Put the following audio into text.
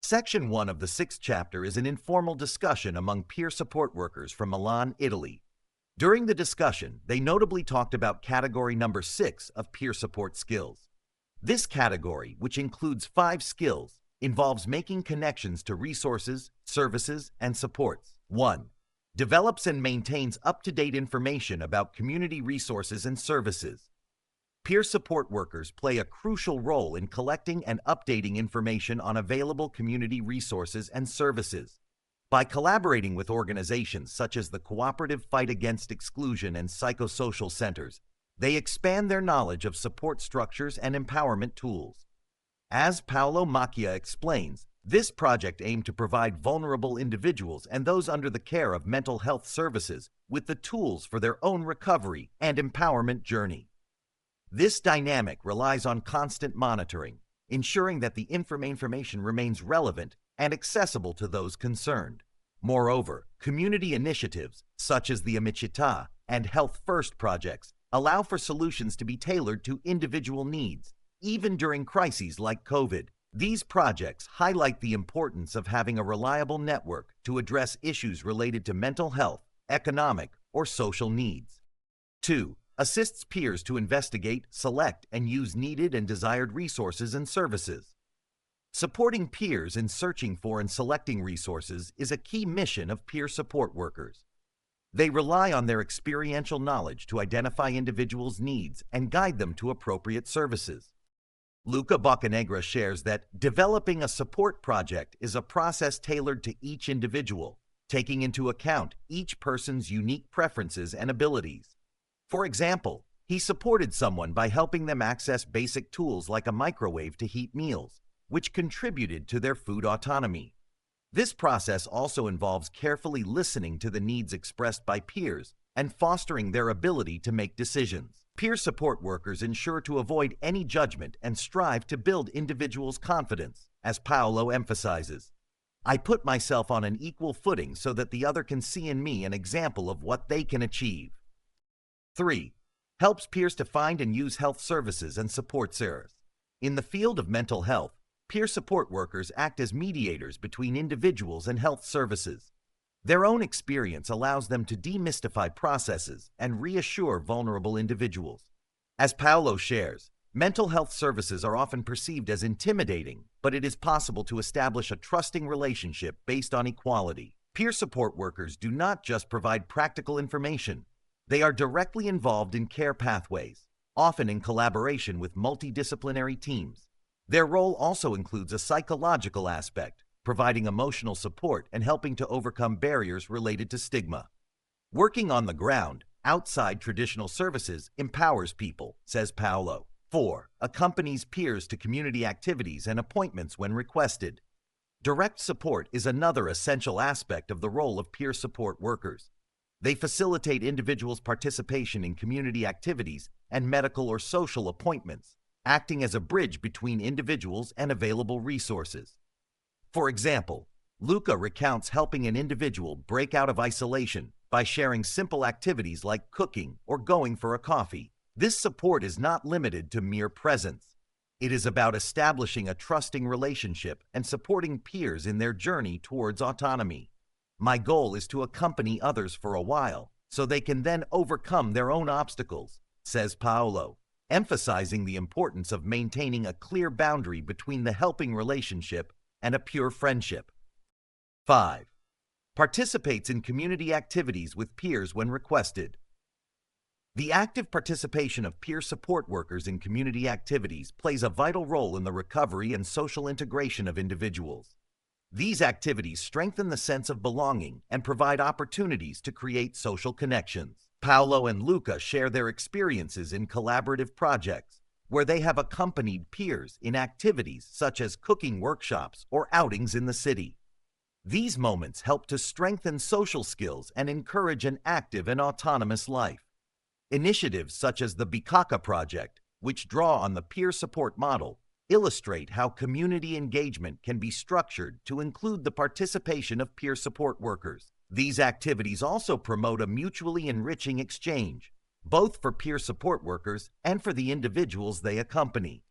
Section 1 of the 6th chapter is an informal discussion among peer support workers from Milan, Italy. During the discussion, they notably talked about category number 6 of peer support skills. This category, which includes 5 skills, involves making connections to resources, services, and supports. 1. Develops and maintains up-to-date information about community resources and services. Peer support workers play a crucial role in collecting and updating information on available community resources and services. By collaborating with organizations such as the Cooperative Fight Against Exclusion and Psychosocial Centers, they expand their knowledge of support structures and empowerment tools. As Paolo Macchia explains, this project aimed to provide vulnerable individuals and those under the care of mental health services with the tools for their own recovery and empowerment journey. This dynamic relies on constant monitoring, ensuring that the information remains relevant and accessible to those concerned. Moreover, community initiatives such as the Amicità and Health First projects allow for solutions to be tailored to individual needs, even during crises like COVID. These projects highlight the importance of having a reliable network to address issues related to mental health, economic, or social needs. 2. Assists peers to investigate, select, and use needed and desired resources and services. Supporting peers in searching for and selecting resources is a key mission of peer support workers. They rely on their experiential knowledge to identify individuals' needs and guide them to appropriate services. Luca Boccanegra shares that developing a support project is a process tailored to each individual, taking into account each person's unique preferences and abilities. For example, he supported someone by helping them access basic tools like a microwave to heat meals, which contributed to their food autonomy. This process also involves carefully listening to the needs expressed by peers and fostering their ability to make decisions. Peer support workers ensure to avoid any judgment and strive to build individuals' confidence, as Paolo emphasizes. I put myself on an equal footing so that the other can see in me an example of what they can achieve. 3. Helps peers to find and use health services and support services. In the field of mental health, peer support workers act as mediators between individuals and health services. Their own experience allows them to demystify processes and reassure vulnerable individuals. As Paolo shares, mental health services are often perceived as intimidating, but it is possible to establish a trusting relationship based on equality. Peer support workers do not just provide practical information. They are directly involved in care pathways, often in collaboration with multidisciplinary teams. Their role also includes a psychological aspect, providing emotional support and helping to overcome barriers related to stigma. Working on the ground, outside traditional services, empowers people, says Paolo. 4. Accompanies peers to community activities and appointments when requested. Direct support is another essential aspect of the role of peer support workers. They facilitate individuals' participation in community activities and medical or social appointments, acting as a bridge between individuals and available resources. For example, Luca recounts helping an individual break out of isolation by sharing simple activities like cooking or going for a coffee. This support is not limited to mere presence. It is about establishing a trusting relationship and supporting peers in their journey towards autonomy. My goal is to accompany others for a while so they can then overcome their own obstacles, says Paolo, emphasizing the importance of maintaining a clear boundary between the helping relationship and a pure friendship. 5. Participates in community activities with peers when requested. The active participation of peer support workers in community activities plays a vital role in the recovery and social integration of individuals. These activities strengthen the sense of belonging and provide opportunities to create social connections. Paolo and Luca share their experiences in collaborative projects, where they have accompanied peers in activities such as cooking workshops or outings in the city. These moments help to strengthen social skills and encourage an active and autonomous life. Initiatives such as the Bicacca project, which draw on the peer support model, illustrate how community engagement can be structured to include the participation of peer support workers. These activities also promote a mutually enriching exchange, both for peer support workers and for the individuals they accompany.